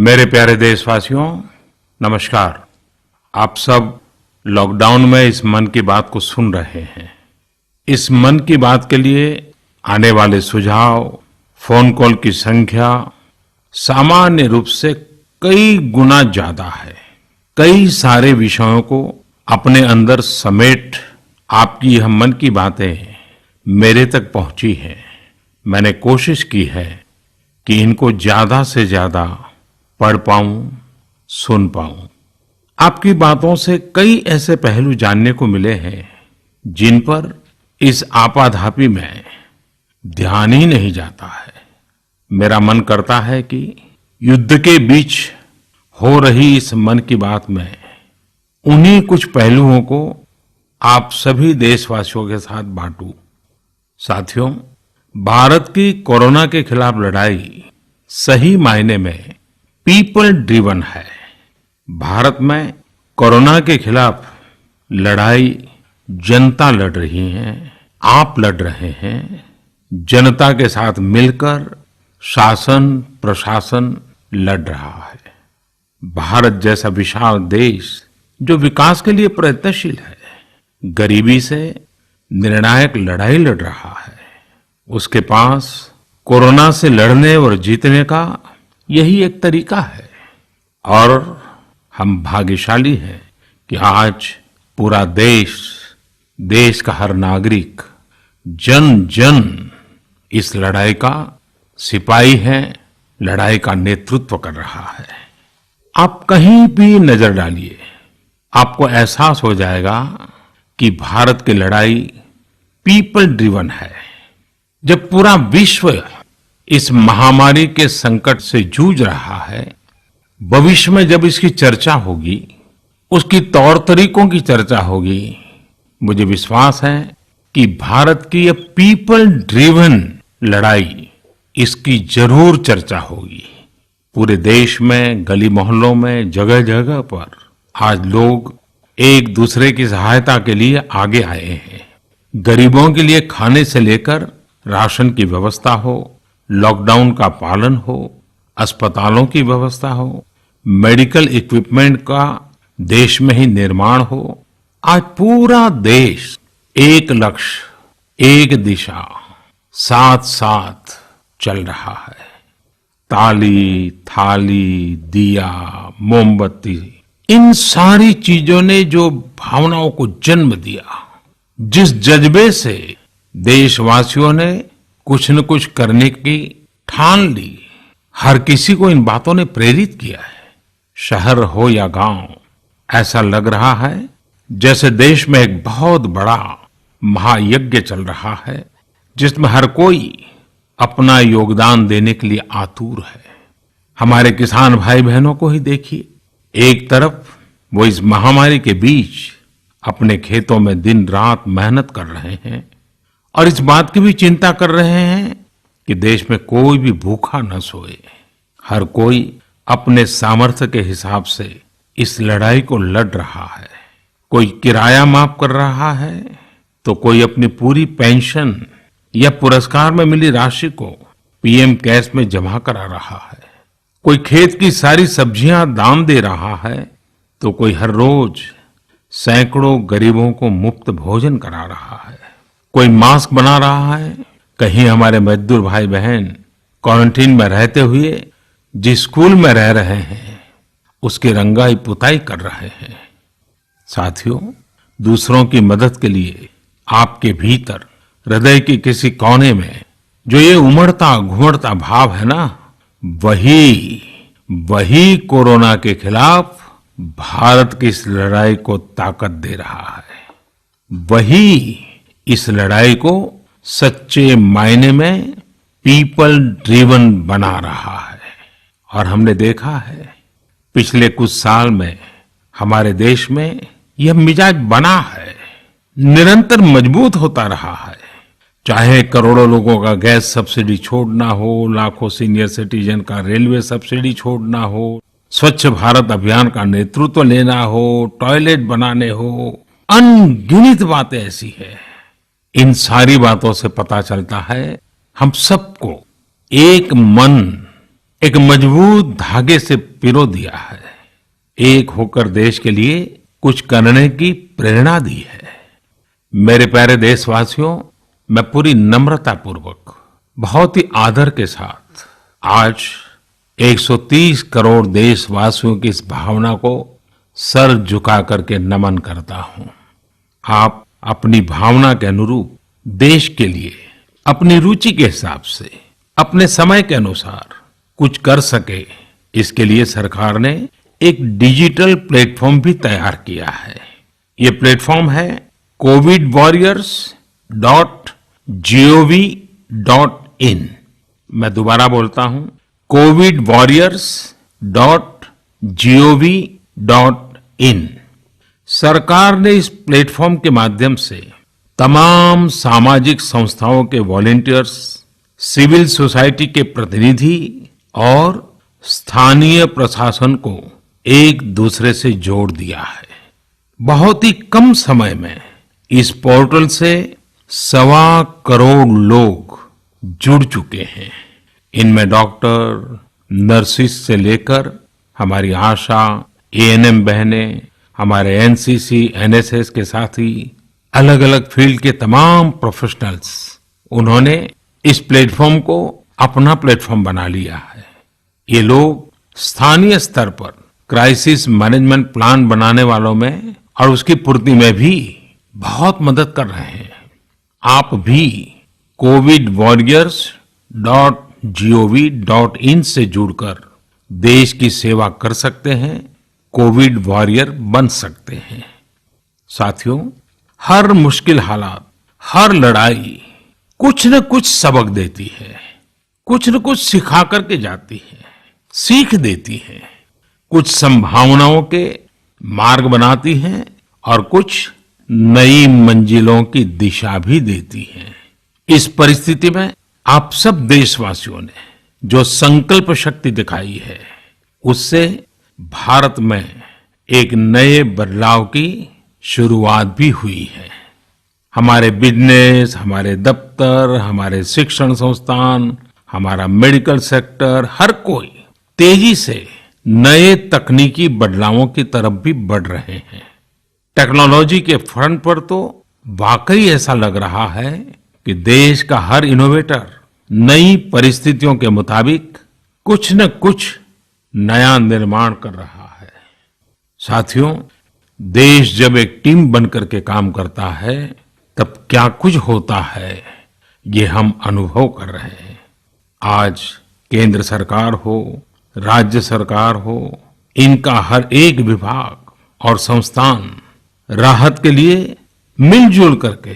मेरे प्यारे देशवासियों, नमस्कार। आप सब लॉकडाउन में इस मन की बात को सुन रहे हैं। इस मन की बात के लिए आने वाले सुझाव, फोन कॉल की संख्या सामान्य रूप से कई गुना ज्यादा है। कई सारे विषयों को अपने अंदर समेट आपकी यह मन की बातें मेरे तक पहुंची हैं। मैंने कोशिश की है कि इनको ज्यादा से ज्यादा पढ़ पाऊं, सुन पाऊं। आपकी बातों से कई ऐसे पहलू जानने को मिले हैं जिन पर इस आपाधापी में ध्यान ही नहीं जाता है। मेरा मन करता है कि युद्ध के बीच हो रही इस मन की बात में उन्हीं कुछ पहलुओं को आप सभी देशवासियों के साथ बांटूं। साथियों, भारत की कोरोना के खिलाफ लड़ाई सही मायने में पीपल ड्रिवन है। भारत में कोरोना के खिलाफ लड़ाई जनता लड़ रही है, आप लड़ रहे हैं। जनता के साथ मिलकर शासन प्रशासन लड़ रहा है। भारत जैसा विशाल देश जो विकास के लिए प्रयत्नशील है, गरीबी से निर्णायक लड़ाई लड़ रहा है। उसके पास कोरोना से लड़ने और जीतने का यही एक तरीका है। और हम भाग्यशाली हैं कि आज पूरा देश का हर नागरिक, जन जन इस लड़ाई का सिपाही है, लड़ाई का नेतृत्व कर रहा है। आप कहीं भी नजर डालिए, आपको एहसास हो जाएगा कि भारत की लड़ाई पीपल ड्रिवन है। जब पूरा विश्व इस महामारी के संकट से जूझ रहा है, भविष्य में जब इसकी चर्चा होगी, उसकी तौर तरीकों की चर्चा होगी, मुझे विश्वास है कि भारत की यह पीपल ड्रिवन लड़ाई, इसकी जरूर चर्चा होगी। पूरे देश में, गली मोहल्लों में, जगह जगह पर आज लोग एक दूसरे की सहायता के लिए आगे आए हैं। गरीबों के लिए खाने से लेकर राशन की व्यवस्था हो, लॉकडाउन का पालन हो, अस्पतालों की व्यवस्था हो, मेडिकल इक्विपमेंट का देश में ही निर्माण हो। आज पूरा देश एक लक्ष्य, एक दिशा, साथ साथ चल रहा है। ताली, थाली, दिया, मोमबत्ती, इन सारी चीजों ने जो भावनाओं को जन्म दिया, जिस जज्बे से देशवासियों ने कुछ न कुछ करने की ठान ली, हर किसी को इन बातों ने प्रेरित किया है। शहर हो या गांव, ऐसा लग रहा है जैसे देश में एक बहुत बड़ा महायज्ञ चल रहा है, जिसमें हर कोई अपना योगदान देने के लिए आतुर है। हमारे किसान भाई बहनों को ही देखिए, एक तरफ वो इस महामारी के बीच अपने खेतों में दिन रात मेहनत कर रहे हैं और इस बात की भी चिंता कर रहे हैं कि देश में कोई भी भूखा न सोए। हर कोई अपने सामर्थ्य के हिसाब से इस लड़ाई को लड़ रहा है। कोई किराया माफ कर रहा है, तो कोई अपनी पूरी पेंशन या पुरस्कार में मिली राशि को पीएम केयर्स में जमा करा रहा है। कोई खेत की सारी सब्जियां दान दे रहा है, तो कोई हर रोज सैकड़ों गरीबों को मुफ्त भोजन करा रहा है। कोई मास्क बना रहा है। कहीं हमारे मजदूर भाई बहन क्वारंटीन में रहते हुए जिस स्कूल में रह रहे हैं, उसकी रंगाई पुताई कर रहे हैं। साथियों, दूसरों की मदद के लिए आपके भीतर हृदय के किसी कोने में जो ये उमड़ता घुमड़ता भाव है ना, वही कोरोना के खिलाफ भारत की इस लड़ाई को ताकत दे रहा है। वही इस लड़ाई को सच्चे मायने में पीपल ड्रिवन बना रहा है। और हमने देखा है पिछले कुछ साल में हमारे देश में यह मिजाज बना है, निरंतर मजबूत होता रहा है। चाहे करोड़ों लोगों का गैस सब्सिडी छोड़ना हो, लाखों सीनियर सिटीजन का रेलवे सब्सिडी छोड़ना हो, स्वच्छ भारत अभियान का नेतृत्व लेना हो, टॉयलेट बनाने हो, अनगिनत बातें ऐसी है। इन सारी बातों से पता चलता है हम सबको एक मन, एक मजबूत धागे से पिरो दिया है, एक होकर देश के लिए कुछ करने की प्रेरणा दी है। मेरे प्यारे देशवासियों, मैं पूरी नम्रता पूर्वक, बहुत ही आदर के साथ आज 130 करोड़ देशवासियों की इस भावना को सर झुका करके नमन करता हूं। आप अपनी भावना के अनुरूप देश के लिए अपनी रुचि के हिसाब से, अपने समय के अनुसार कुछ कर सके, इसके लिए सरकार ने एक डिजिटल प्लेटफॉर्म भी तैयार किया है। ये प्लेटफॉर्म है covidwarriors.gov.in। मैं दोबारा बोलता हूं, covidwarriors.gov.in। सरकार ने इस प्लेटफॉर्म के माध्यम से तमाम सामाजिक संस्थाओं के वॉलंटियर्स, सिविल सोसाइटी के प्रतिनिधि और स्थानीय प्रशासन को एक दूसरे से जोड़ दिया है। बहुत ही कम समय में इस पोर्टल से 1.25 करोड़ लोग जुड़ चुके हैं। इनमें डॉक्टर, नर्सिस से लेकर हमारी आशा, एएनएम बहनें, हमारे एनसीसी, एनएसएस के साथी, अलग अलग फील्ड के तमाम प्रोफेशनल्स, उन्होंने इस प्लेटफॉर्म को अपना प्लेटफॉर्म बना लिया है। ये लोग स्थानीय स्तर पर क्राइसिस मैनेजमेंट प्लान बनाने वालों में और उसकी पूर्ति में भी बहुत मदद कर रहे हैं। आप भी covidwarriors.gov.in से जुड़कर देश की सेवा कर सकते हैं, कोविड वॉरियर बन सकते हैं। साथियों, हर मुश्किल हालात, हर लड़ाई कुछ न कुछ सबक देती है, कुछ न कुछ सिखा करके जाती है, सीख देती है, कुछ संभावनाओं के मार्ग बनाती है और कुछ नई मंजिलों की दिशा भी देती है। इस परिस्थिति में आप सब देशवासियों ने जो संकल्प शक्ति दिखाई है, उससे भारत में एक नए बदलाव की शुरुआत भी हुई है। हमारे बिजनेस, हमारे दफ्तर, हमारे शिक्षण संस्थान, हमारा मेडिकल सेक्टर, हर कोई तेजी से नए तकनीकी बदलावों की तरफ भी बढ़ रहे हैं। टेक्नोलॉजी के फ्रंट पर तो वाकई ऐसा लग रहा है कि देश का हर इनोवेटर नई परिस्थितियों के मुताबिक कुछ न कुछ नया निर्माण कर रहा है। साथियों, देश जब एक टीम बनकर के काम करता है, तब क्या कुछ होता है, ये हम अनुभव कर रहे हैं। आज केंद्र सरकार हो, राज्य सरकार हो, इनका हर एक विभाग और संस्थान राहत के लिए मिलजुल करके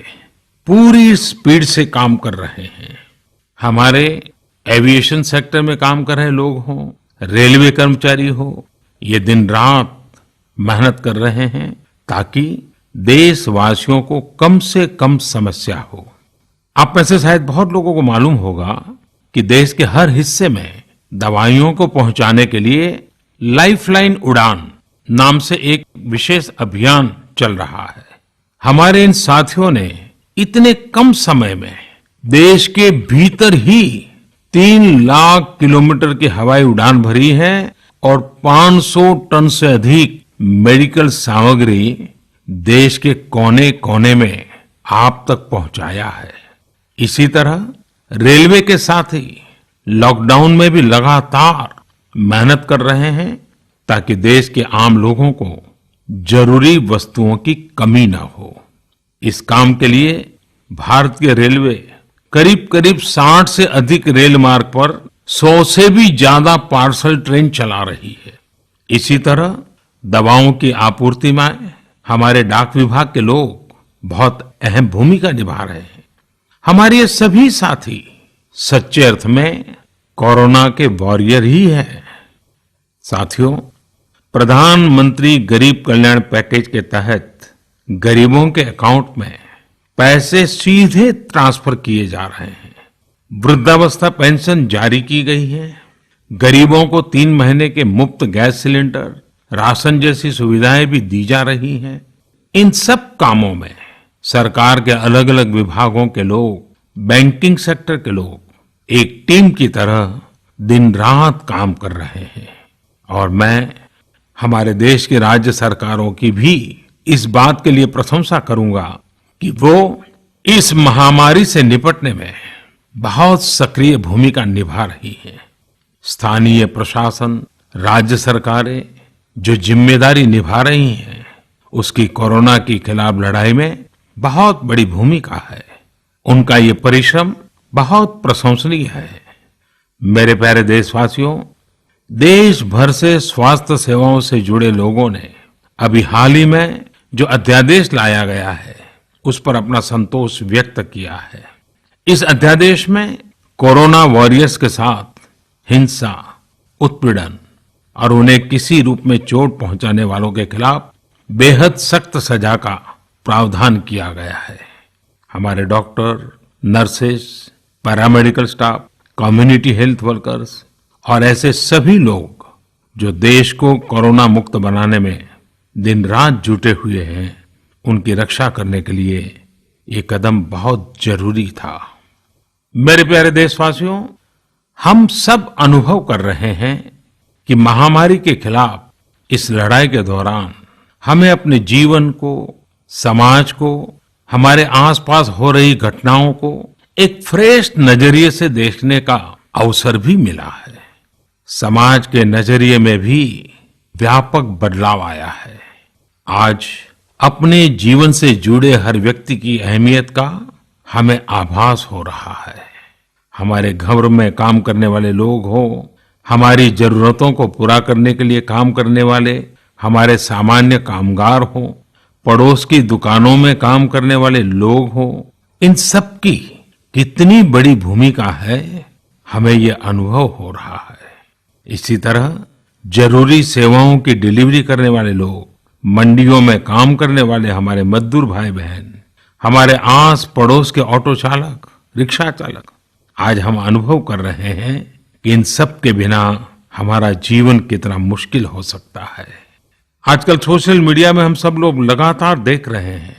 पूरी स्पीड से काम कर रहे हैं। हमारे एविएशन सेक्टर में काम कर रहे लोग हों, रेलवे कर्मचारी हो, ये दिन रात मेहनत कर रहे हैं ताकि देशवासियों को कम से कम समस्या हो। आप में से शायद बहुत लोगों को मालूम होगा कि देश के हर हिस्से में दवाइयों को पहुंचाने के लिए लाइफलाइन उड़ान नाम से एक विशेष अभियान चल रहा है। हमारे इन साथियों ने इतने कम समय में देश के भीतर ही 3 लाख किलोमीटर की हवाई उड़ान भरी है और 500 टन से अधिक मेडिकल सामग्री देश के कोने कोने में आप तक पहुंचाया है। इसी तरह रेलवे के साथी लॉकडाउन में भी लगातार मेहनत कर रहे हैं ताकि देश के आम लोगों को जरूरी वस्तुओं की कमी न हो। इस काम के लिए भारतीय रेलवे करीब करीब 60 से अधिक रेल मार्ग पर 100 से भी ज्यादा पार्सल ट्रेन चला रही है। इसी तरह दवाओं की आपूर्ति में हमारे डाक विभाग के लोग बहुत अहम भूमिका निभा रहे हैं। हमारे ये सभी साथी सच्चे अर्थ में कोरोना के वॉरियर ही हैं। साथियों, प्रधानमंत्री गरीब कल्याण पैकेज के तहत गरीबों के अकाउंट में पैसे सीधे ट्रांसफर किए जा रहे हैं। वृद्धावस्था पेंशन जारी की गई है। गरीबों को 3 महीने के मुफ्त गैस सिलेंडर, राशन जैसी सुविधाएं भी दी जा रही हैं। इन सब कामों में सरकार के अलग अलग विभागों के लोग, बैंकिंग सेक्टर के लोग एक टीम की तरह दिन रात काम कर रहे हैं और मैं हमारे देश की राज्य सरकारों की भी इस बात के लिए प्रशंसा करूंगा कि वो इस महामारी से निपटने में बहुत सक्रिय भूमिका निभा रही है। स्थानीय प्रशासन, राज्य सरकारें जो जिम्मेदारी निभा रही हैं, उसकी कोरोना के खिलाफ लड़ाई में बहुत बड़ी भूमिका है। उनका ये परिश्रम बहुत प्रशंसनीय है। मेरे प्यारे देशवासियों, देश भर से स्वास्थ्य सेवाओं से जुड़े लोगों ने अभी हाल ही में जो अध्यादेश लाया गया है, उस पर अपना संतोष व्यक्त किया है। इस अध्यादेश में कोरोना वॉरियर्स के साथ हिंसा, उत्पीड़न और उन्हें किसी रूप में चोट पहुंचाने वालों के खिलाफ बेहद सख्त सजा का प्रावधान किया गया है। हमारे doctor, nurses, paramedical staff, community health workers और ऐसे सभी लोग जो देश को कोरोना मुक्त बनाने में दिन रात जुटे हुए हैं, उनकी रक्षा करने के लिए ये कदम बहुत जरूरी था। मेरे प्यारे देशवासियों, हम सब अनुभव कर रहे हैं कि महामारी के खिलाफ इस लड़ाई के दौरान हमें अपने जीवन को, समाज को, हमारे आसपास हो रही घटनाओं को एक फ्रेश नजरिए से देखने का अवसर भी मिला है। समाज के नजरिए में भी व्यापक बदलाव आया है। आज अपने जीवन से जुड़े हर व्यक्ति की अहमियत का हमें आभास हो रहा है। हमारे घर में काम करने वाले लोग हो, हमारी जरूरतों को पूरा करने के लिए काम करने वाले हमारे सामान्य कामगार हो, पड़ोस की दुकानों में काम करने वाले लोग हो, इन सब की कितनी बड़ी भूमिका है, हमें ये अनुभव हो रहा है। इसी तरह जरूरी सेवाओं की डिलीवरी करने वाले लोग, मंडियों में काम करने वाले हमारे मजदूर भाई बहन, हमारे आस पड़ोस के ऑटो चालक, रिक्शा चालक, आज हम अनुभव कर रहे हैं कि इन सब के बिना हमारा जीवन कितना मुश्किल हो सकता है। आजकल सोशल मीडिया में हम सब लोग लगातार देख रहे हैं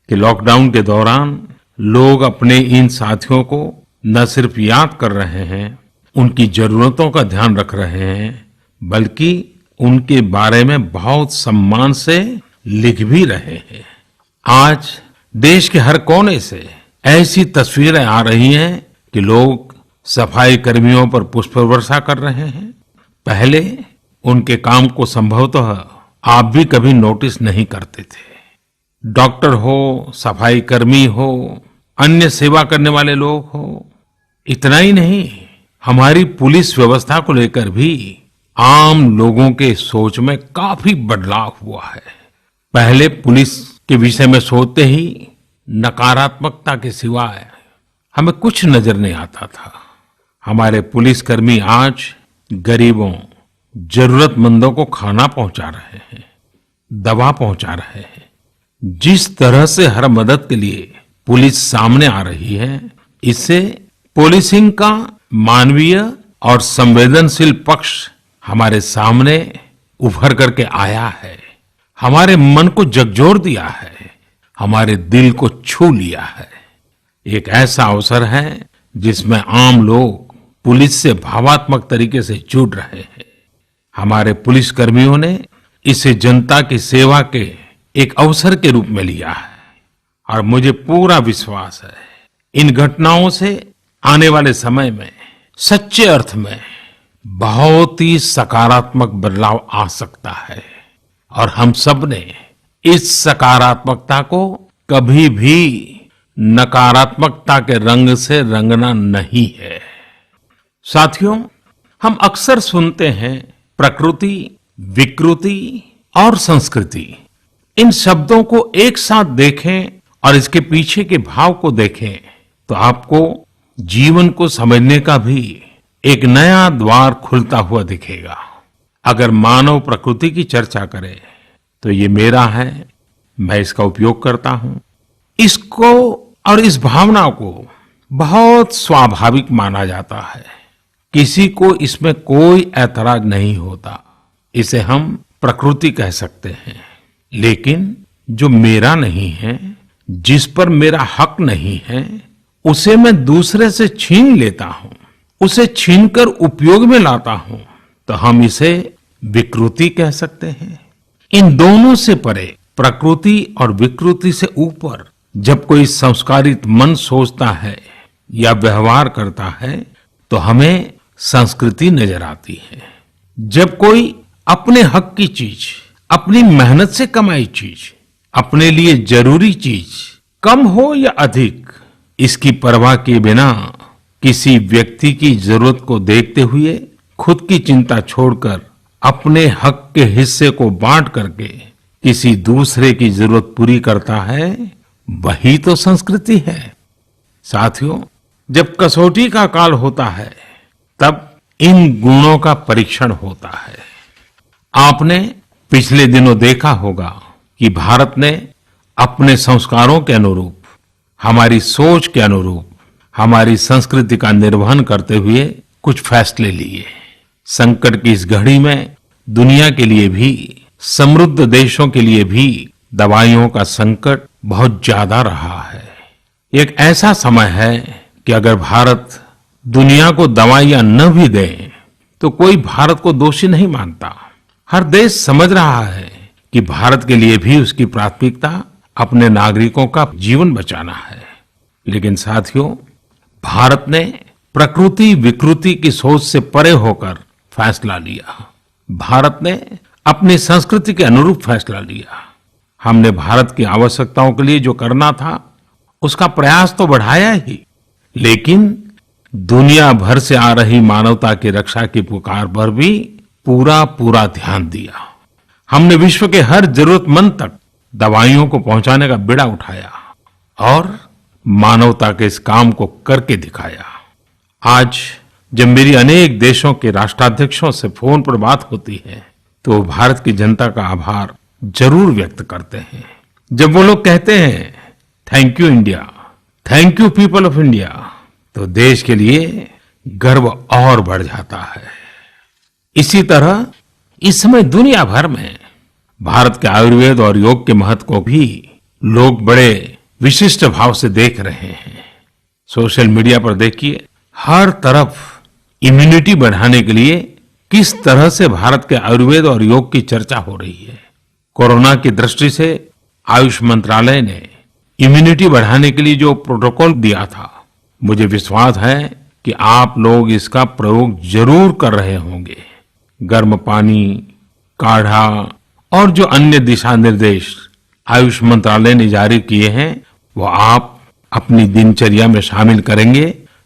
कि लॉकडाउन के दौरान लोग अपने इन साथियों को न सिर्फ याद कर रहे हैं, उनकी जरूरतों का ध्यान रख रहे हैं, बल्कि उनके बारे में बहुत सम्मान से लिख भी रहे हैं। आज देश के हर कोने से ऐसी तस्वीरें आ रही हैं कि लोग सफाई कर्मियों पर पुष्प वर्षा कर रहे हैं। पहले उनके काम को संभवतः आप भी कभी नोटिस नहीं करते थे। डॉक्टर हो, सफाई कर्मी हो, अन्य सेवा करने वाले लोग हो, इतना ही नहीं, हमारी पुलिस व्यवस्था को लेकर भी आम लोगों के सोच में काफी बदलाव हुआ है। पहले पुलिस के विषय में सोचते ही नकारात्मकता के सिवाय हमें कुछ नजर नहीं आता था। हमारे पुलिसकर्मी आज गरीबों, जरूरतमंदों को खाना पहुंचा रहे हैं, दवा पहुंचा रहे हैं। जिस तरह से हर मदद के लिए पुलिस सामने आ रही है, इससे पुलिसिंग का मानवीय और संवेदनशील पक्ष हमारे सामने उभर करके आया है, हमारे मन को झकझोर दिया है, हमारे दिल को छू लिया है। एक ऐसा अवसर है जिसमें आम लोग पुलिस से भावात्मक तरीके से जुड़ रहे हैं। हमारे पुलिस कर्मियों ने इसे जनता की सेवा के एक अवसर के रूप में लिया है और मुझे पूरा विश्वास है इन घटनाओं से आने वाले समय में सच्चे अर्थ में बहुत ही सकारात्मक बदलाव आ सकता है और हम सब ने इस सकारात्मकता को कभी भी नकारात्मकता के रंग से रंगना नहीं है। साथियों, हम अक्सर सुनते हैं प्रकृति, विकृति और संस्कृति। इन शब्दों को एक साथ देखें और इसके पीछे के भाव को देखें तो आपको जीवन को समझने का भी एक नया द्वार खुलता हुआ दिखेगा। अगर मानव प्रकृति की चर्चा करें तो ये मेरा है, मैं इसका उपयोग करता हूं। इसको और इस भावना को बहुत स्वाभाविक माना जाता है, किसी को इसमें कोई ऐतराज नहीं होता। इसे हम प्रकृति कह सकते हैं। लेकिन जो मेरा नहीं है, जिस पर मेरा हक नहीं है, उसे मैं दूसरे से छीन लेता हूं, उसे छीनकर उपयोग में लाता हूं तो हम इसे विकृति कह सकते हैं। इन दोनों से परे, प्रकृति और विकृति से ऊपर जब कोई संस्कारित मन सोचता है या व्यवहार करता है तो हमें संस्कृति नजर आती है। जब कोई अपने हक की चीज, अपनी मेहनत से कमाई चीज, अपने लिए जरूरी चीज कम हो या अधिक, इसकी परवाह किए बिना किसी व्यक्ति की जरूरत को देखते हुए खुद की चिंता छोड़कर अपने हक के हिस्से को बांट करके किसी दूसरे की जरूरत पूरी करता है, वही तो संस्कृति है। साथियों, जब कसौटी का काल होता है तब इन गुणों का परीक्षण होता है। आपने पिछले दिनों देखा होगा कि भारत ने अपने संस्कारों के अनुरूप, हमारी सोच के अनुरूप, हमारी संस्कृति का निर्वहन करते हुए कुछ फैसले लिए। संकट की इस घड़ी में दुनिया के लिए भी, समृद्ध देशों के लिए भी दवाइयों का संकट बहुत ज्यादा रहा है। एक ऐसा समय है कि अगर भारत दुनिया को दवाइयां न भी दे तो कोई भारत को दोषी नहीं मानता। हर देश समझ रहा है कि भारत के लिए भी उसकी प्राथमिकता अपने नागरिकों का जीवन बचाना है। लेकिन साथियों, भारत ने प्रकृति विकृति की सोच से परे होकर फैसला लिया। भारत ने अपनी संस्कृति के अनुरूप फैसला लिया। हमने भारत की आवश्यकताओं के लिए जो करना था उसका प्रयास तो बढ़ाया ही, लेकिन दुनिया भर से आ रही मानवता की रक्षा की पुकार पर भी पूरा ध्यान दिया। हमने विश्व के हर जरूरतमंद तक दवाइयों को पहुंचाने का बीड़ा उठाया और मानवता के इस काम को करके दिखाया। आज जब मेरी अनेक देशों के राष्ट्राध्यक्षों से फोन पर बात होती है तो वो भारत की जनता का आभार जरूर व्यक्त करते हैं। जब वो लोग कहते हैं thank you India, thank you people of India, तो देश के लिए गर्व और बढ़ जाता है। इसी तरह इस समय दुनिया भर में भारत के आयुर्वेद और योग के महत्व को भी लोग बड़े विशिष्ट भाव से देख रहे हैं। सोशल मीडिया पर देखिए, हर तरफ इम्यूनिटी बढ़ाने के लिए किस तरह से भारत के आयुर्वेद और योग की चर्चा हो रही है। कोरोना की दृष्टि से आयुष मंत्रालय ने इम्यूनिटी बढ़ाने के लिए जो प्रोटोकॉल दिया था, मुझे विश्वास है कि आप लोग इसका प्रयोग जरूर कर रहे होंगे। गर्म पानी, काढ़ा और जो अन्य दिशा निर्देश आयुष मंत्रालय ने जारी किए हैं वो आप अपनी दिनचर्या में शामिल करेंगे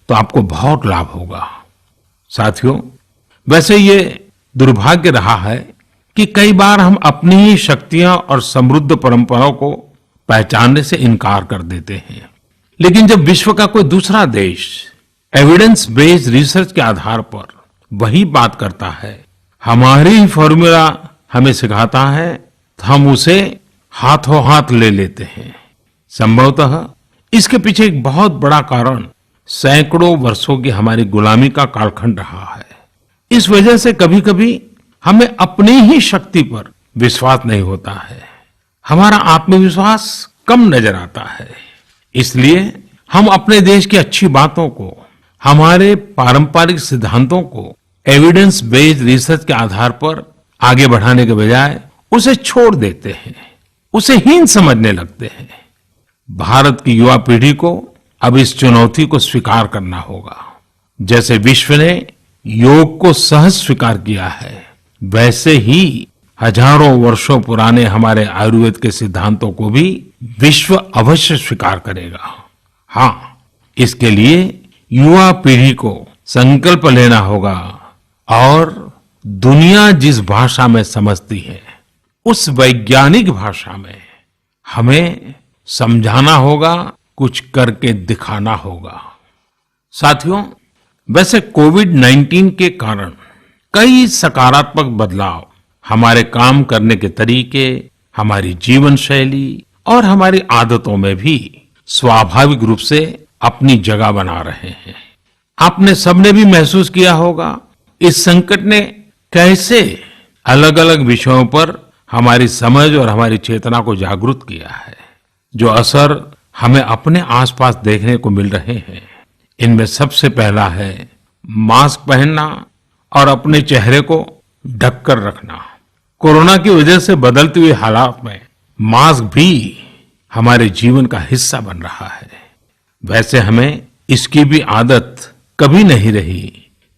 तो आपको बहुत लाभ होगा। साथियों, वैसे ये दुर्भाग्य रहा है कि कई बार हम अपनी ही शक्तियां और समृद्ध परंपराओं को पहचानने से इनकार कर देते हैं। लेकिन जब विश्व का कोई दूसरा देश एविडेंस बेस्ड रिसर्च के आधार पर वही बात करता है, हमारी ही फॉर्मूला हमें सिखाता है, तो हम उसे हाथों हाथ ले लेते हैं। संभवतः इसके पीछे एक बहुत बड़ा कारण सैकड़ों वर्षों की हमारी गुलामी का कालखंड रहा है। इस वजह से कभी कभी हमें अपनी ही शक्ति पर विश्वास नहीं होता है, हमारा आत्मविश्वास कम नजर आता है। इसलिए हम अपने देश की अच्छी बातों को, हमारे पारंपरिक सिद्धांतों को एविडेंस बेस्ड रिसर्च के आधार पर आगे बढ़ाने के बजाय उसे छोड़ देते हैं, उसे हीन समझने लगते हैं। भारत की युवा पीढ़ी को अब इस चुनौती को स्वीकार करना होगा। जैसे विश्व ने योग को सहज स्वीकार किया है, वैसे ही हजारों वर्षों पुराने हमारे आयुर्वेद के सिद्धांतों को भी विश्व अवश्य स्वीकार करेगा। हाँ, इसके लिए युवा पीढ़ी को संकल्प लेना होगा और दुनिया जिस भाषा में समझती है उस वैज्ञानिक भाषा में हमें समझाना होगा, कुछ करके दिखाना होगा। साथियों, वैसे कोविड-19 के कारण कई सकारात्मक बदलाव हमारे काम करने के तरीके, हमारी जीवन शैली और हमारी आदतों में भी स्वाभाविक रूप से अपनी जगह बना रहे हैं। आपने सबने भी महसूस किया होगा इस संकट ने कैसे अलग अलग विषयों पर हमारी समझ और हमारी चेतना को जागरूक किया है। जो असर हमें अपने आसपास देखने को मिल रहे हैं, इनमें सबसे पहला है मास्क पहनना और अपने चेहरे को ढककर रखना। कोरोना की वजह से बदलते हुए हालात में मास्क भी हमारे जीवन का हिस्सा बन रहा है। वैसे हमें इसकी भी आदत कभी नहीं रही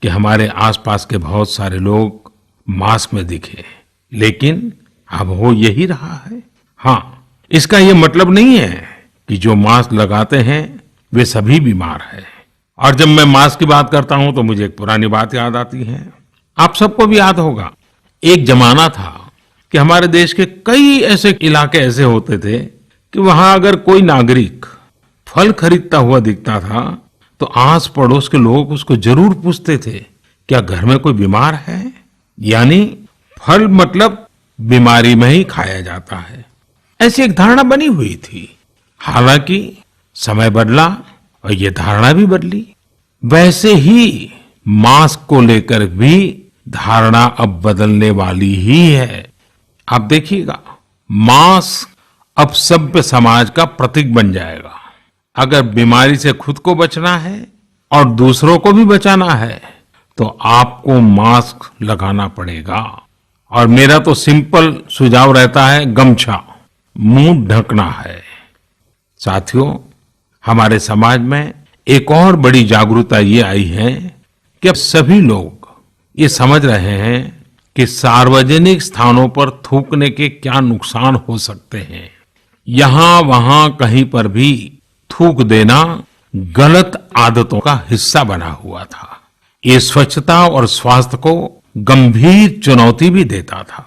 कि हमारे आसपास के बहुत सारे लोग मास्क में दिखे, लेकिन अब हो यही रहा है। हाँ, इसका ये मतलब नहीं है कि जो मास्क लगाते हैं वे सभी बीमार हैं। और जब मैं मास्क की बात करता हूं तो मुझे एक पुरानी बात याद आती है। आप सबको भी याद होगा, एक जमाना था कि हमारे देश के कई ऐसे इलाके ऐसे होते थे कि वहां अगर कोई नागरिक फल खरीदता हुआ दिखता था तो आस पड़ोस के लोग उसको जरूर पूछते थे, क्या घर में कोई बीमार है? यानी फल मतलब बीमारी में ही खाया जाता है, ऐसी एक धारणा बनी हुई थी। हालांकि समय बदला और ये धारणा भी बदली। वैसे ही मास्क को लेकर भी धारणा अब बदलने वाली ही है। आप देखिएगा, मास्क अब सभ्य समाज का प्रतीक बन जाएगा। अगर बीमारी से खुद को बचना है और दूसरों को भी बचाना है तो आपको मास्क लगाना पड़ेगा। और मेरा तो सिंपल सुझाव रहता है, गमछा मुंह ढकना है। साथियों, हमारे समाज में एक और बड़ी जागरूकता ये आई है कि अब सभी लोग ये समझ रहे हैं कि सार्वजनिक स्थानों पर थूकने के क्या नुकसान हो सकते हैं। यहां वहां कहीं पर भी थूक देना गलत आदतों का हिस्सा बना हुआ था। ये स्वच्छता और स्वास्थ्य को गंभीर चुनौती भी देता था।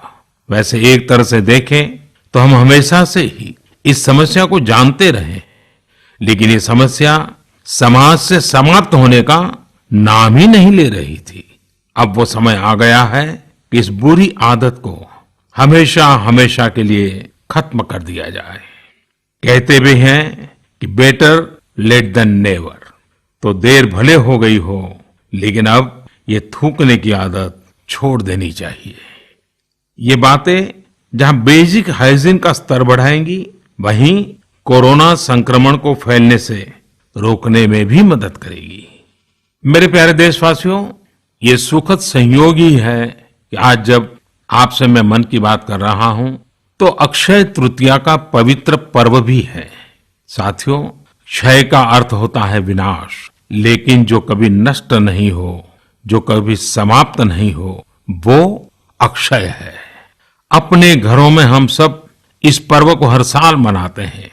वैसे एक तरह से देखें तो हम हमेशा से ही इस समस्या को जानते रहे, लेकिन ये समस्या समाज से समाप्त होने का नाम ही नहीं ले रही थी। अब वो समय आ गया है कि इस बुरी आदत को हमेशा हमेशा के लिए खत्म कर दिया जाए। कहते भी हैं कि बेटर लेट देन नेवर। तो देर भले हो गई हो, लेकिन अब ये थूकने की आदत छोड़ देनी चाहिए। ये बातें जहां बेसिक हाइजीन का स्तर बढ़ाएंगी, वहीं कोरोना संक्रमण को फैलने से रोकने में भी मदद करेगी। मेरे प्यारे देशवासियों, ये सुखद संयोग ही है कि आज जब आपसे मैं मन की बात कर रहा हूं तो अक्षय तृतीया का पवित्र पर्व भी है। साथियों, क्षय का अर्थ होता है विनाश, लेकिन जो कभी नष्ट नहीं हो, जो कभी समाप्त नहीं हो, वो अक्षय है। अपने घरों में हम सब इस पर्व को हर साल मनाते हैं,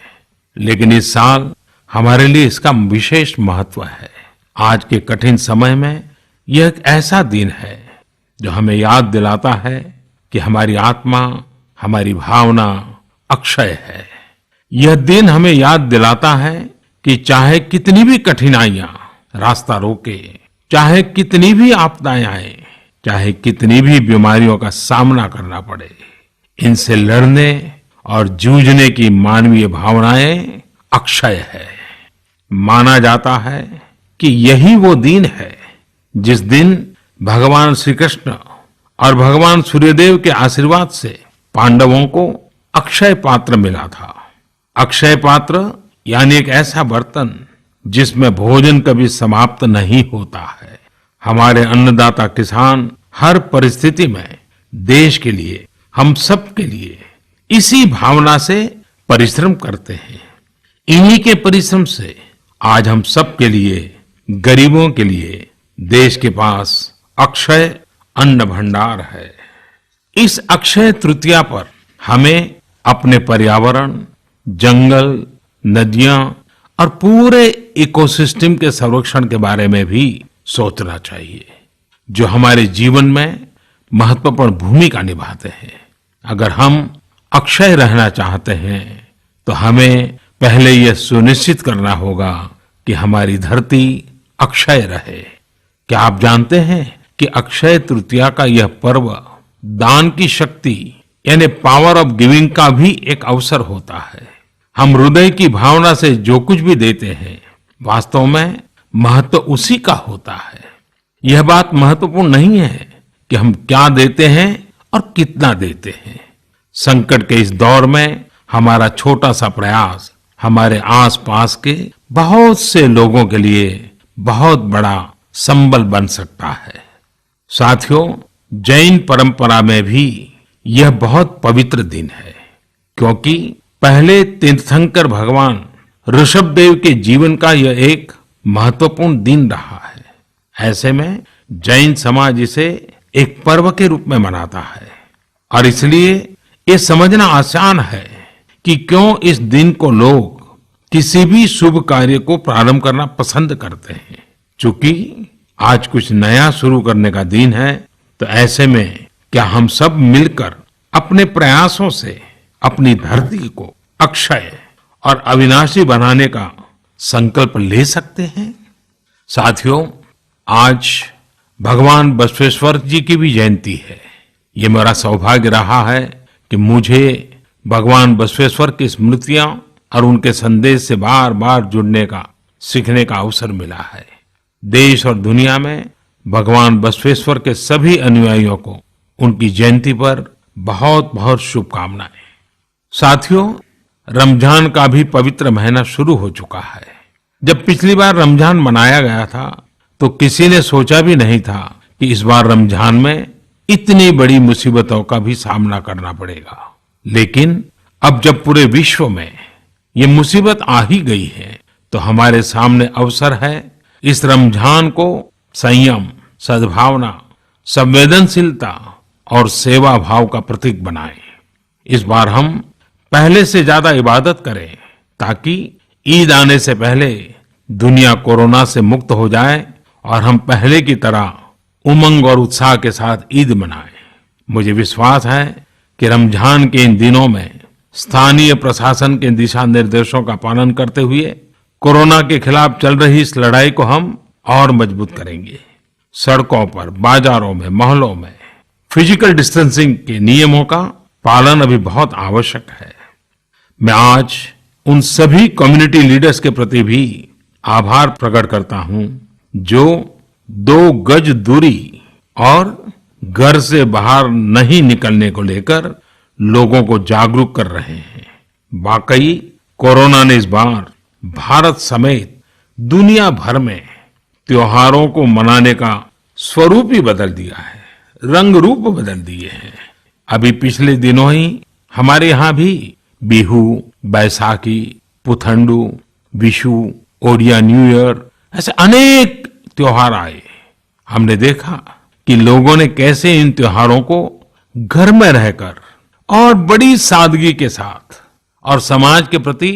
लेकिन इस साल हमारे लिए इसका विशेष महत्व है। आज के कठिन समय में यह एक ऐसा दिन है जो हमें याद दिलाता है कि हमारी आत्मा, हमारी भावना अक्षय है। यह दिन हमें याद दिलाता है कि चाहे कितनी भी कठिनाइयां रास्ता रोके, चाहे कितनी भी आपदाएं आए, चाहे कितनी भी बीमारियों का सामना करना पड़े, इनसे लड़ने और जूझने की मानवीय भावनाएं अक्षय है। माना जाता है कि यही वो दिन है जिस दिन भगवान श्री कृष्ण और भगवान सूर्यदेव के आशीर्वाद से पांडवों को अक्षय पात्र मिला था। अक्षय पात्र यानी एक ऐसा बर्तन जिसमें भोजन कभी समाप्त नहीं होता है। हमारे अन्नदाता किसान हर परिस्थिति में देश के लिए, हम सब के लिए इसी भावना से परिश्रम करते हैं। इन्हीं के परिश्रम से आज हम सब के लिए, गरीबों के लिए देश के पास अक्षय अन्न भंडार है। इस अक्षय तृतीया पर हमें अपने पर्यावरण, जंगल, नदियां और पूरे इकोसिस्टम के संरक्षण के बारे में भी सोचना चाहिए, जो हमारे जीवन में महत्वपूर्ण भूमिका निभाते हैं। अगर हम अक्षय रहना चाहते हैं तो हमें पहले यह सुनिश्चित करना होगा कि हमारी धरती अक्षय रहे। क्या आप जानते हैं कि अक्षय तृतीया का यह पर्व दान की शक्ति यानी पावर ऑफ गिविंग का भी एक अवसर होता है। हम हृदय की भावना से जो कुछ भी देते हैं, वास्तव में महत्व उसी का होता है। यह बात महत्वपूर्ण नहीं है कि हम क्या देते हैं और कितना देते हैं। संकट के इस दौर में हमारा छोटा सा प्रयास हमारे आसपास के बहुत से लोगों के लिए बहुत बड़ा संबल बन सकता है। साथियों, जैन परंपरा में भी यह बहुत पवित्र दिन है, क्योंकि पहले तीर्थंकर भगवान ऋषभदेव के जीवन का यह एक महत्वपूर्ण दिन रहा है। ऐसे में जैन समाज इसे एक पर्व के रूप में मनाता है और इसलिए ये समझना आसान है कि क्यों इस दिन को लोग किसी भी शुभ कार्य को प्रारंभ करना पसंद करते हैं। चूंकि आज कुछ नया शुरू करने का दिन है, तो ऐसे में क्या हम सब मिलकर अपने प्रयासों से अपनी धरती को अक्षय और अविनाशी बनाने का संकल्प ले सकते हैं? साथियों, आज भगवान बसवेश्वर जी की भी जयंती है। ये मेरा सौभाग्य रहा है कि मुझे भगवान बसवेश्वर की स्मृतियां और उनके संदेश से बार बार जुड़ने का, सीखने का अवसर मिला है। देश और दुनिया में भगवान बसवेश्वर के सभी अनुयायियों को उनकी जयंती पर बहुत बहुत शुभकामनाएं। साथियों, रमजान का भी पवित्र महीना शुरू हो चुका है। जब पिछली बार रमजान मनाया गया था तो किसी ने सोचा भी नहीं था कि इस बार रमजान में इतनी बड़ी मुसीबतों का भी सामना करना पड़ेगा। लेकिन अब जब पूरे विश्व में ये मुसीबत आ ही गई है, तो हमारे सामने अवसर है इस रमजान को संयम, सद्भावना, संवेदनशीलता और सेवा भाव का प्रतीक बनाएं। इस बार हम पहले से ज्यादा इबादत करें ताकि ईद आने से पहले दुनिया कोरोना से मुक्त हो जाए और हम पहले की तरह उमंग और उत्साह के साथ ईद मनाएं। मुझे विश्वास है कि रमजान के इन दिनों में स्थानीय प्रशासन के दिशा निर्देशों का पालन करते हुए कोरोना के खिलाफ चल रही इस लड़ाई को हम और मजबूत करेंगे। सड़कों पर, बाजारों में, मोहल्लों में फिजिकल डिस्टेंसिंग के नियमों का पालन अभी बहुत आवश्यक है। मैं आज उन सभी कम्युनिटी लीडर्स के प्रति भी आभार प्रकट करता हूं जो 2 गज दूरी और घर से बाहर नहीं निकलने को लेकर लोगों को जागरूक कर रहे हैं। वाकई कोरोना ने इस बार भारत समेत दुनिया भर में त्योहारों को मनाने का स्वरूप ही बदल दिया है, रंग रूप बदल दिए हैं। अभी पिछले दिनों ही हमारे यहाँ भी बिहू, बैसाखी, पुथंडू, विशु, ओडिया न्यू ईयर ऐसे अनेक त्योहार आए। हमने देखा कि लोगों ने कैसे इन त्योहारों को घर में रहकर और बड़ी सादगी के साथ और समाज के प्रति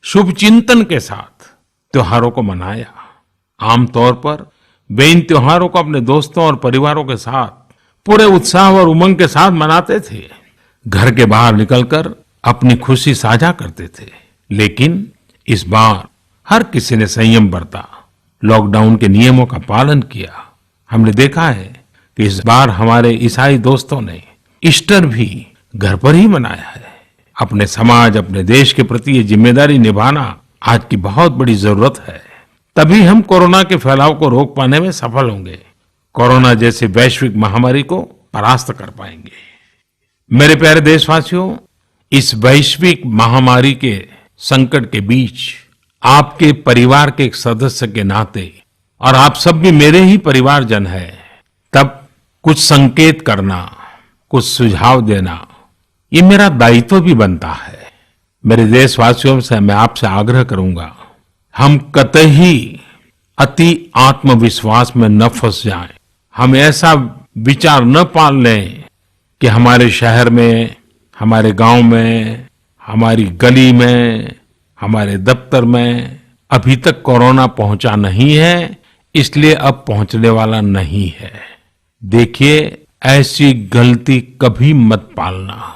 शुभ चिंतन के साथ त्योहारों को मनाया। आमतौर पर वे इन त्योहारों को अपने दोस्तों और परिवारों के साथ पूरे उत्साह और उमंग के साथ मनाते थे, घर के बाहर निकलकर अपनी खुशी साझा करते थे। लेकिन इस बार हर किसी ने संयम बरता, लॉकडाउन के नियमों का पालन किया। हमने देखा है कि इस बार हमारे ईसाई दोस्तों ने ईस्टर भी घर पर ही मनाया है। अपने समाज, अपने देश के प्रति ये जिम्मेदारी निभाना आज की बहुत बड़ी जरूरत है। तभी हम कोरोना के फैलाव को रोक पाने में सफल होंगे, कोरोना जैसी वैश्विक महामारी को परास्त कर पाएंगे। मेरे प्यारे देशवासियों, इस वैश्विक महामारी के संकट के बीच आपके परिवार के एक सदस्य के नाते, और आप सब भी मेरे ही परिवारजन हैं, तब कुछ संकेत करना, कुछ सुझाव देना, ये मेरा दायित्व भी बनता है। मेरे देशवासियों से मैं आपसे आग्रह करूंगा, हम कतई अति आत्मविश्वास में न फंस जाएं। हम ऐसा विचार न पाल लें कि हमारे शहर में, हमारे गांव में, हमारी गली में, हमारे दफ्तर में अभी तक कोरोना पहुंचा नहीं है, इसलिए अब पहुंचने वाला नहीं है। देखिए, ऐसी गलती कभी मत पालना।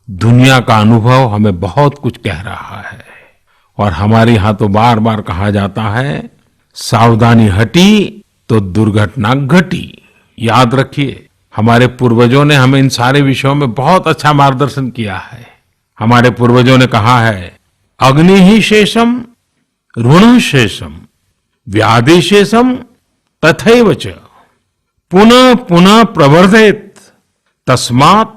दुनिया का अनुभव हमें बहुत कुछ कह रहा है और हमारे यहाँ तो बार बार कहा जाता है, सावधानी हटी तो दुर्घटना घटी। याद रखिए, हमारे पूर्वजों ने हमें इन सारे विषयों में बहुत अच्छा मार्गदर्शन किया है। हमारे पूर्वजों ने कहा है, अग्नि ही शेषम ऋण शेषम व्याधि शेषम तथैव च पुनः पुनः प्रवर्धेत तस्मात्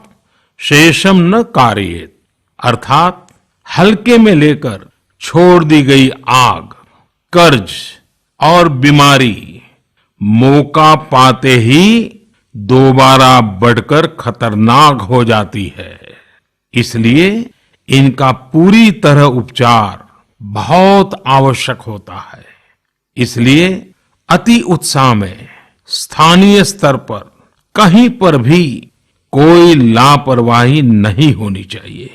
शेषम न कार्येत। अर्थात हल्के में लेकर छोड़ दी गई आग, कर्ज और बीमारी मौका पाते ही दोबारा बढ़कर खतरनाक हो जाती है। इसलिए इनका पूरी तरह उपचार बहुत आवश्यक होता है। इसलिए अति उत्साह में स्थानीय स्तर पर कहीं पर भी कोई लापरवाही नहीं होनी चाहिए।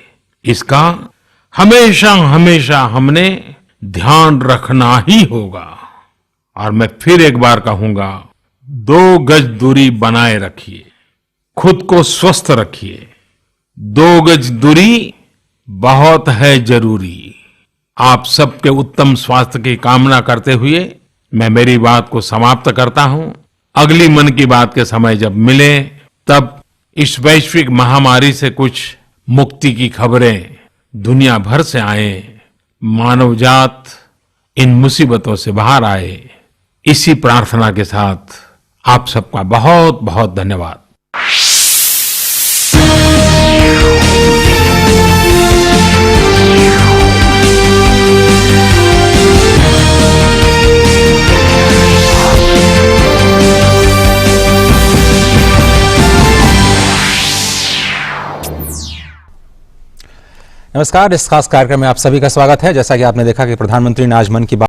इसका हमेशा हमेशा हमने ध्यान रखना ही होगा। और मैं फिर एक बार कहूंगा, 2 गज दूरी बनाए रखिए, खुद को स्वस्थ रखिए। 2 गज दूरी बहुत है जरूरी। आप सबके उत्तम स्वास्थ्य की कामना करते हुए मैं मेरी बात को समाप्त करता हूं। अगली मन की बात के समय जब मिले तब इस वैश्विक महामारी से कुछ मुक्ति की खबरें दुनिया भर से आए, मानवजात इन मुसीबतों से बाहर आए, इसी प्रार्थना के साथ आप सबका बहुत बहुत धन्यवाद। नमस्कार, इस खास कार्यक्रम में आप सभी का स्वागत है। जैसा कि आपने देखा कि प्रधानमंत्री ने आज मन की बात